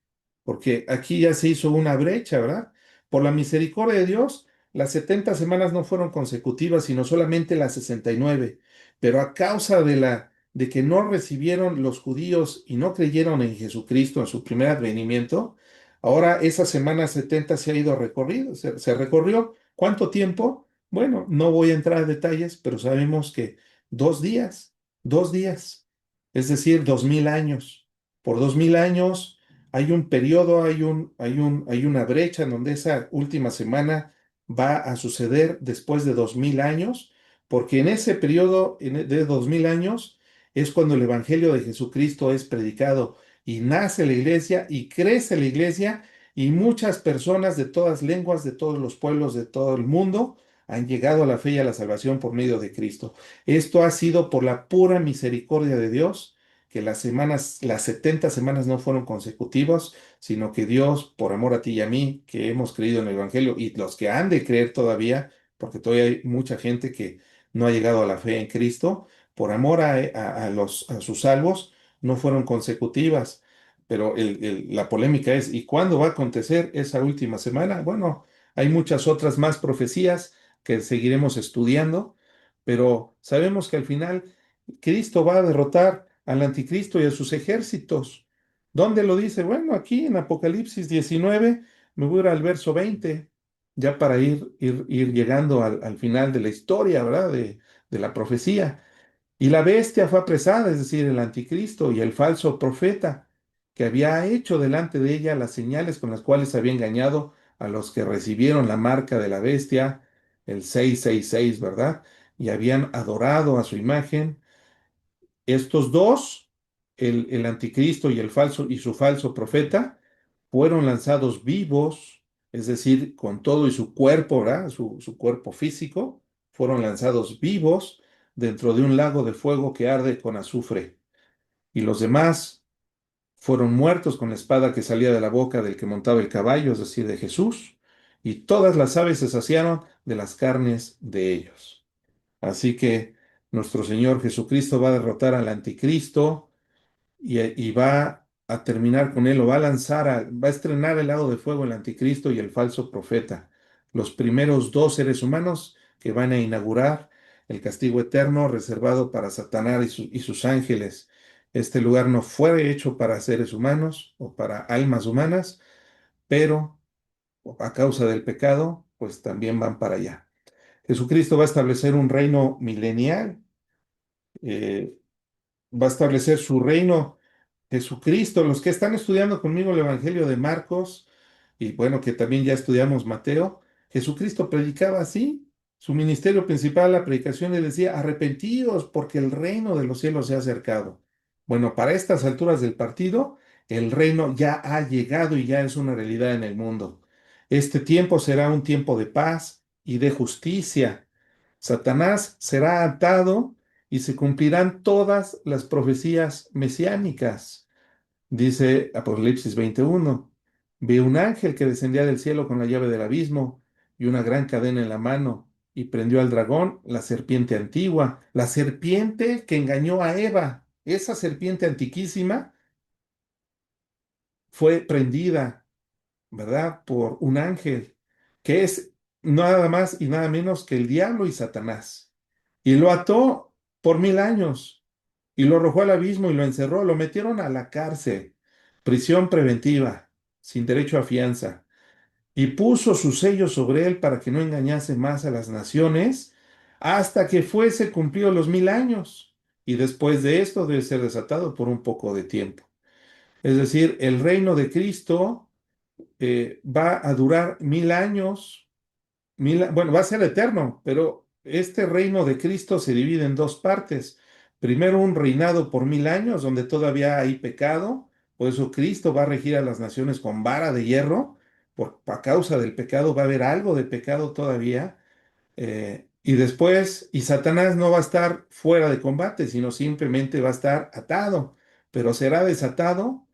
porque aquí ya se hizo una brecha, ¿verdad? Por la misericordia de Dios, las 70 semanas no fueron consecutivas, sino solamente las 69, pero a causa de que no recibieron los judíos y no creyeron en Jesucristo en su primer advenimiento, ahora esa semana 70 se ha ido recorrido, se recorrió. ¿Cuánto tiempo? Bueno, no voy a entrar a detalles, pero sabemos que 2 días, 2 días, es decir, 2000 años. Por 2000 años hay un periodo, hay una brecha en donde esa última semana va a suceder después de 2000 años, porque en ese periodo de 2000 años es cuando el Evangelio de Jesucristo es predicado y nace la iglesia y crece la iglesia y muchas personas de todas lenguas, de todos los pueblos, de todo el mundo han llegado a la fe y a la salvación por medio de Cristo. Esto ha sido por la pura misericordia de Dios, que las 70 semanas no fueron consecutivas, sino que Dios, por amor a ti y a mí, que hemos creído en el Evangelio y los que han de creer todavía, porque todavía hay mucha gente que no ha llegado a la fe en Cristo, por amor a sus salvos, no fueron consecutivas. Pero la polémica es, ¿y cuándo va a acontecer esa última semana? Bueno, hay muchas otras más profecías que seguiremos estudiando, pero sabemos que al final Cristo va a derrotar al anticristo y a sus ejércitos. ¿Dónde lo dice? Bueno, aquí en Apocalipsis 19, me voy a ir al verso 20, ya para ir llegando al final de la historia, ¿verdad? De la profecía. Y la bestia fue apresada, es decir, el anticristo y el falso profeta, que había hecho delante de ella las señales con las cuales había engañado a los que recibieron la marca de la bestia, el 666, ¿verdad? Y habían adorado a su imagen. Estos dos, el anticristo y el falso y su falso profeta, fueron lanzados vivos, es decir, con todo y su cuerpo, ¿verdad? Su cuerpo físico, fueron lanzados vivos dentro de un lago de fuego que arde con azufre. Y los demás fueron muertos con la espada que salía de la boca del que montaba el caballo, es decir, de Jesús, y todas las aves se saciaron de las carnes de ellos. Así que nuestro Señor Jesucristo va a derrotar al anticristo y va a terminar con él, o va a va a estrenar el lago de fuego el anticristo y el falso profeta, los primeros dos seres humanos que van a inaugurar el castigo eterno reservado para Satanás y sus ángeles. Este lugar no fue hecho para seres humanos o para almas humanas, pero a causa del pecado, pues también van para allá. Jesucristo va a establecer un reino milenial, eh, va a establecer su reino Jesucristo. Los que están estudiando conmigo el Evangelio de Marcos, y bueno, que también ya estudiamos Mateo, Jesucristo predicaba así. Su ministerio principal, la predicación, le decía: arrepentíos porque el reino de los cielos se ha acercado. Bueno, para estas alturas del partido, el reino ya ha llegado y ya es una realidad en el mundo. Este tiempo será un tiempo de paz y de justicia. Satanás será atado y se cumplirán todas las profecías mesiánicas. Dice Apocalipsis 21. Vi un ángel que descendía del cielo con la llave del abismo y una gran cadena en la mano, y prendió al dragón, la serpiente antigua, la serpiente que engañó a Eva. Esa serpiente antiquísima fue prendida, ¿verdad? Por un ángel, que es nada más y nada menos que el diablo y Satanás. Y lo ató por 1000 años, y lo arrojó al abismo y lo encerró, lo metieron a la cárcel, prisión preventiva, sin derecho a fianza, y puso su sello sobre él para que no engañase más a las naciones hasta que fuese cumplido los 1000 años. Y después de esto debe ser desatado por un poco de tiempo. Es decir, el reino de Cristo va a durar 1000 años, bueno, va a ser eterno, pero este reino de Cristo se divide en dos partes. Primero, un reinado por 1000 años, donde todavía hay pecado. Por eso Cristo va a regir a las naciones con vara de hierro. A causa del pecado va a haber algo de pecado todavía. Y después, y Satanás no va a estar fuera de combate, sino simplemente va a estar atado, pero será desatado.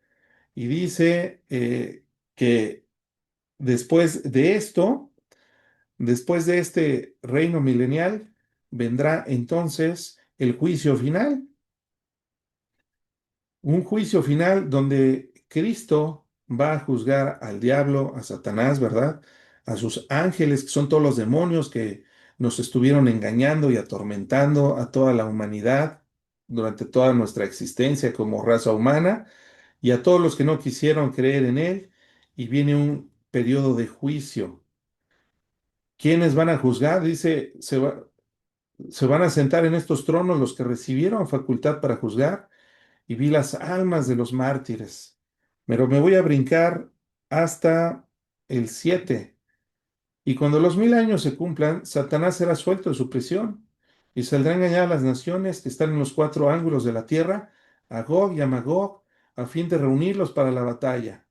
Y dice que después de esto, después de este reino milenial, vendrá entonces el juicio final, un juicio final donde Cristo va a juzgar al diablo, a Satanás, ¿verdad? A sus ángeles, que son todos los demonios que nos estuvieron engañando y atormentando a toda la humanidad durante toda nuestra existencia como raza humana, y a todos los que no quisieron creer en Él, y viene un periodo de juicio. ¿Quiénes van a juzgar? Dice, se van a sentar en estos tronos los que recibieron facultad para juzgar, y vi las almas de los mártires. Pero me voy a brincar hasta el 7. Y cuando los 1000 años se cumplan, Satanás será suelto de su prisión y saldrá a engañar a las naciones que están en los cuatro ángulos de la tierra, a Gog y a Magog, a fin de reunirlos para la batalla.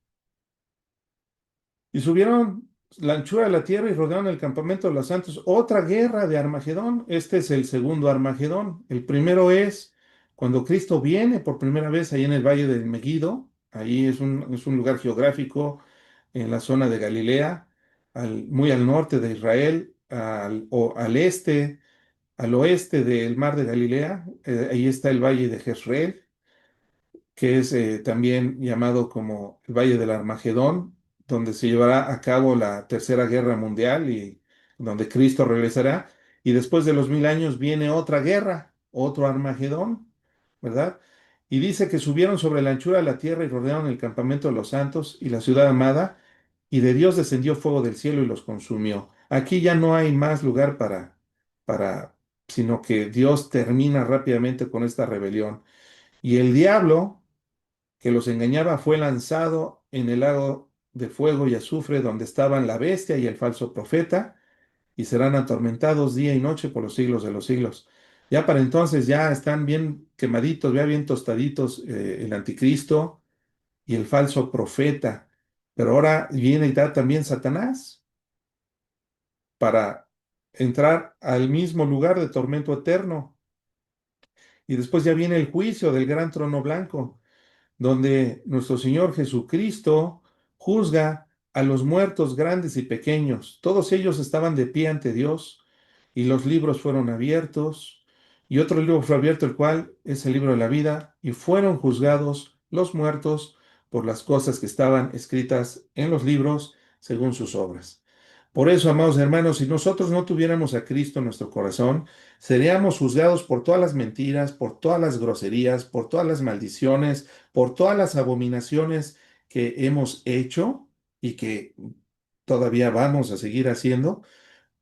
Y subieron la anchura de la tierra y rodearon el campamento de los santos. Otra guerra de Armagedón. Este es el segundo Armagedón. El primero es cuando Cristo viene por primera vez ahí en el valle del Megido. Ahí es un lugar geográfico en la zona de Galilea, muy al norte de Israel, al este, al oeste del mar de Galilea. Ahí está el valle de Jezreel, que es también llamado como el Valle del Armagedón, donde se llevará a cabo la Tercera Guerra Mundial y donde Cristo regresará. Y después de los 1000 años viene otra guerra, otro Armagedón, ¿verdad? Y dice que subieron sobre la anchura de la tierra y rodearon el campamento de los santos y la ciudad amada, y de Dios descendió fuego del cielo y los consumió. Aquí ya no hay más lugar para, sino que Dios termina rápidamente con esta rebelión. Y el diablo que los engañaba fue lanzado en el lago de fuego y azufre donde estaban la bestia y el falso profeta, y serán atormentados día y noche por los siglos de los siglos. Ya para entonces ya están bien quemaditos, ya bien tostaditos el anticristo y el falso profeta. Pero ahora viene y da también Satanás para entrar al mismo lugar de tormento eterno. Y después ya viene el juicio del gran trono blanco, donde nuestro Señor Jesucristo juzga a los muertos grandes y pequeños. Todos ellos estaban de pie ante Dios, y los libros fueron abiertos, y otro libro fue abierto, el cual es el libro de la vida, y fueron juzgados los muertos por las cosas que estaban escritas en los libros según sus obras. Por eso, amados hermanos, si nosotros no tuviéramos a Cristo en nuestro corazón, seríamos juzgados por todas las mentiras, por todas las groserías, por todas las maldiciones, por todas las abominaciones que hemos hecho y que todavía vamos a seguir haciendo.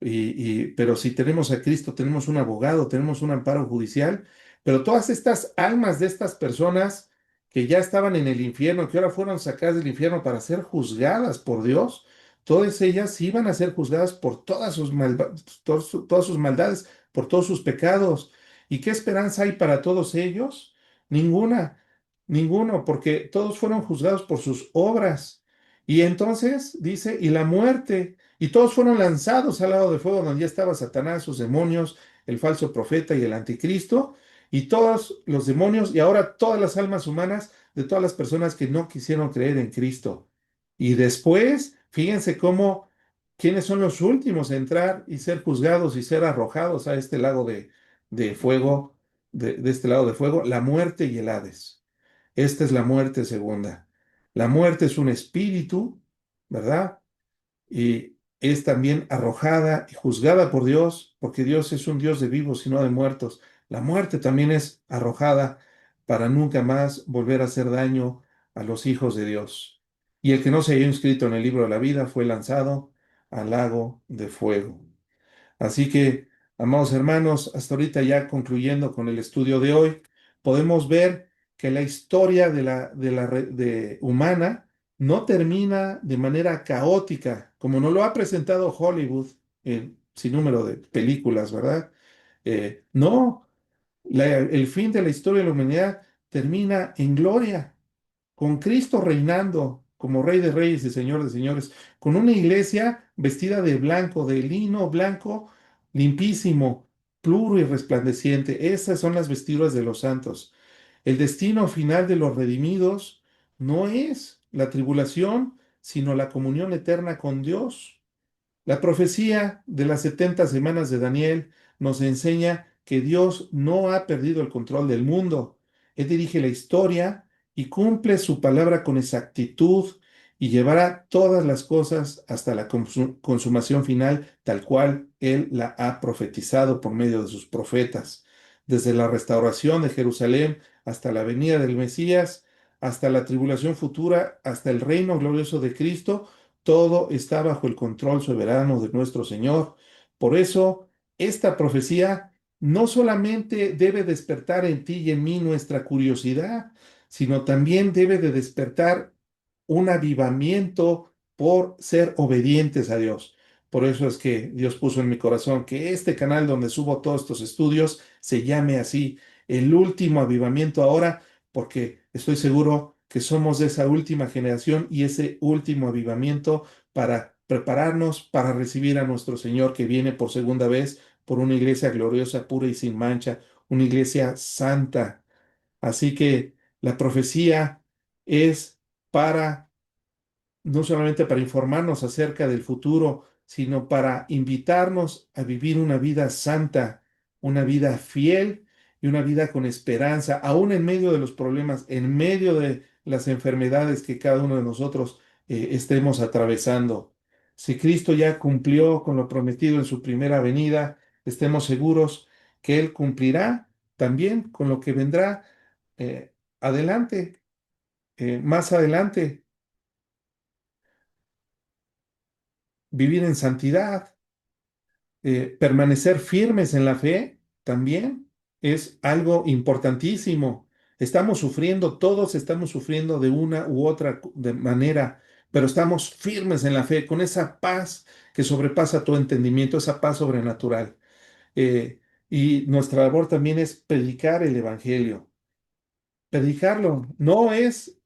Pero si tenemos a Cristo, tenemos un abogado, tenemos un amparo judicial, pero todas estas almas de estas personas que ya estaban en el infierno, que ahora fueron sacadas del infierno para ser juzgadas por Dios, todas ellas iban a ser juzgadas por todas sus maldades, por todos sus pecados. ¿Y qué esperanza hay para todos ellos? Ninguna, ninguno, porque todos fueron juzgados por sus obras. Y entonces dice, y la muerte, y todos fueron lanzados al lago de fuego donde ya estaba Satanás, sus demonios, el falso profeta y el anticristo, y todos los demonios, y ahora todas las almas humanas de todas las personas que no quisieron creer en Cristo. Y después, fíjense cómo, quiénes son los últimos a entrar y ser juzgados y ser arrojados a este lago de fuego, de este lago de fuego, la muerte y el Hades. Esta es la muerte segunda. La muerte es un espíritu, ¿verdad? Y es también arrojada y juzgada por Dios, porque Dios es un Dios de vivos y no de muertos. La muerte también es arrojada para nunca más volver a hacer daño a los hijos de Dios. Y el que no se haya inscrito en el libro de la vida fue lanzado al lago de fuego. Así que, amados hermanos, hasta ahorita ya concluyendo con el estudio de hoy, podemos ver que la historia de humana no termina de manera caótica, como nos lo ha presentado Hollywood en sin número de películas, ¿verdad? No, el fin de la historia de la humanidad termina en gloria con Cristo reinando como Rey de Reyes y Señor de Señores, con una iglesia vestida de blanco, de lino blanco, limpísimo, puro y resplandeciente. Esas son las vestiduras de los santos. El destino final de los redimidos no es la tribulación, sino la comunión eterna con Dios. La profecía de las 70 semanas de Daniel nos enseña que Dios no ha perdido el control del mundo. Él dirige la historia y cumple su palabra con exactitud y llevará todas las cosas hasta la consumación final, tal cual Él la ha profetizado por medio de sus profetas. Desde la restauración de Jerusalén hasta la venida del Mesías, hasta la tribulación futura, hasta el reino glorioso de Cristo, todo está bajo el control soberano de nuestro Señor. Por eso, esta profecía no solamente debe despertar en ti y en mí nuestra curiosidad, sino también debe de despertar un avivamiento por ser obedientes a Dios. Por eso es que Dios puso en mi corazón que este canal donde subo todos estos estudios se llame así, el último avivamiento ahora, porque estoy seguro que somos de esa última generación y ese último avivamiento para prepararnos para recibir a nuestro Señor que viene por segunda vez por una iglesia gloriosa, pura y sin mancha, una iglesia santa. Así que la profecía es para no solamente para informarnos acerca del futuro, sino para invitarnos a vivir una vida santa, una vida fiel y una vida con esperanza, aún en medio de los problemas, en medio de las enfermedades que cada uno de nosotros estemos atravesando. Si Cristo ya cumplió con lo prometido en su primera venida, estemos seguros que Él cumplirá también con lo que vendrá adelante, más adelante. Vivir en santidad, permanecer firmes en la fe también es algo importantísimo. Estamos sufriendo, todos estamos sufriendo de una u otra manera, pero estamos firmes en la fe, con esa paz que sobrepasa todo entendimiento, esa paz sobrenatural. Eh, y nuestra labor también es predicar el Evangelio. Predicarlo no es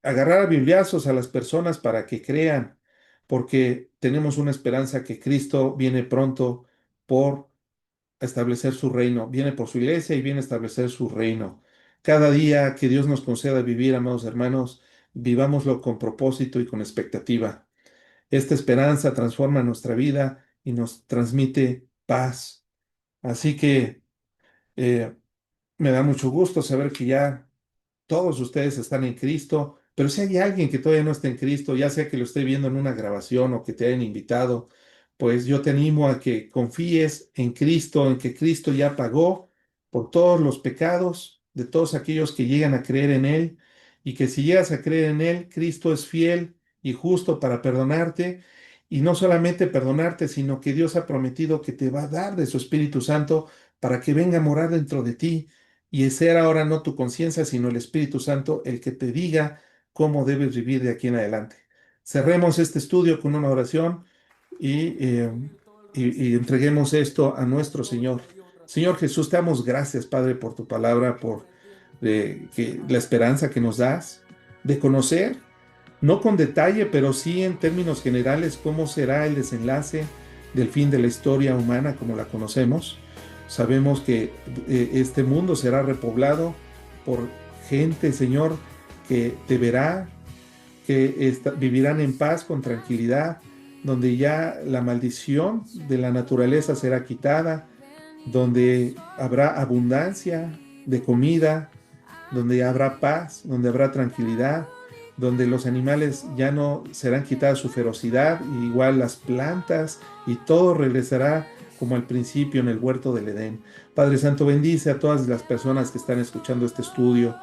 agarrar a bibliazos a las personas para que crean, porque tenemos una esperanza que Cristo viene pronto por establecer su reino, viene por su iglesia y viene a establecer su reino. Cada día que Dios nos conceda vivir, amados hermanos, vivámoslo con propósito y con expectativa. Esta esperanza transforma nuestra vida y nos transmite paz. Así que eh, me da mucho gusto saber que ya todos ustedes están en Cristo, pero si hay alguien que todavía no está en Cristo, ya sea que lo esté viendo en una grabación o que te hayan invitado, pues yo te animo a que confíes en Cristo, en que Cristo ya pagó por todos los pecados de todos aquellos que llegan a creer en Él y que si llegas a creer en Él, Cristo es fiel y justo para perdonarte y no solamente perdonarte, sino que Dios ha prometido que te va a dar de su Espíritu Santo para que venga a morar dentro de ti y ser ahora no tu conciencia, sino el Espíritu Santo el que te diga cómo debes vivir de aquí en adelante. Cerremos este estudio con una oración y, eh, y entreguemos esto a nuestro Señor. Señor Jesús, te damos gracias, Padre, por tu palabra, por la esperanza que nos das de conocer no con detalle, pero sí en términos generales, cómo será el desenlace del fin de la historia humana como la conocemos. Sabemos que este mundo será repoblado por gente, Señor, que te verá, que vivirán en paz, con tranquilidad, donde ya la maldición de la naturaleza será quitada, donde habrá abundancia de comida, donde habrá paz, donde habrá tranquilidad, donde los animales ya no serán quitadas su ferocidad, y igual las plantas, y todo regresará como al principio en el huerto del Edén. Padre Santo, bendice a todas las personas que están escuchando este estudio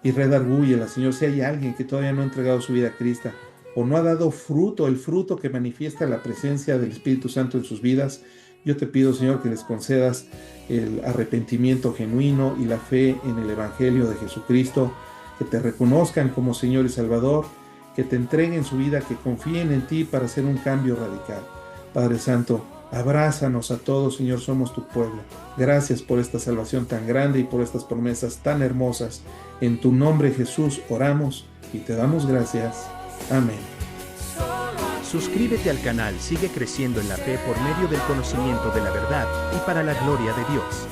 y redarbúyela, Señor, si hay alguien que todavía no ha entregado su vida a Cristo o no ha dado fruto, el fruto que manifiesta la presencia del Espíritu Santo en sus vidas, yo te pido, Señor, que les concedas el arrepentimiento genuino y la fe en el Evangelio de Jesucristo, que te reconozcan como Señor y Salvador, que te entreguen su vida, que confíen en ti para hacer un cambio radical. Padre Santo, abrázanos a todos, Señor, somos tu pueblo. Gracias por esta salvación tan grande y por estas promesas tan hermosas. En tu nombre, Jesús, oramos y te damos gracias. Amén. Suscríbete al canal, sigue creciendo en la fe por medio del conocimiento de la verdad y para la gloria de Dios.